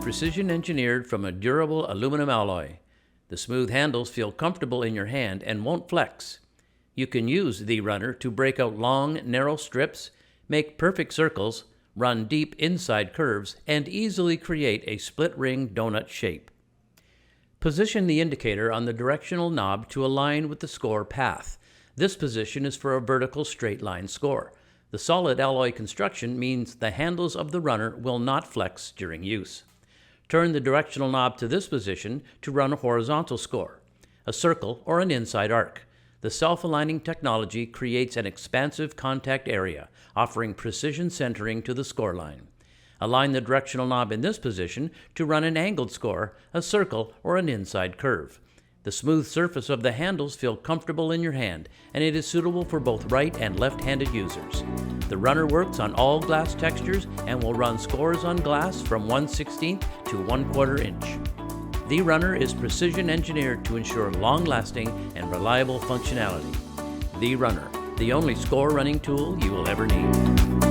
precision engineered from a durable aluminum alloy. The smooth handles feel comfortable in your hand and won't flex. You can use the runner to break out long, narrow strips, make perfect circles, run deep inside curves, and easily create a split-ring donut shape. Position the indicator on the directional knob to align with the score path. This position is for a vertical straight-line score. The solid alloy construction means the handles of the runner will not flex during use. Turn the directional knob to this position to run a horizontal score, a circle, or an inside arc. The self-aligning technology creates an expansive contact area, offering precision centering to the score line. Align the directional knob in this position to run an angled score, a circle, or an inside curve. The smooth surface of the handles feel comfortable in your hand, and it is suitable for both right and left-handed users. The runner works on all glass textures and will run scores on glass from 1/16 to 1/4 inch. The runner is precision engineered to ensure long-lasting and reliable functionality. The runner, the only score running tool you will ever need.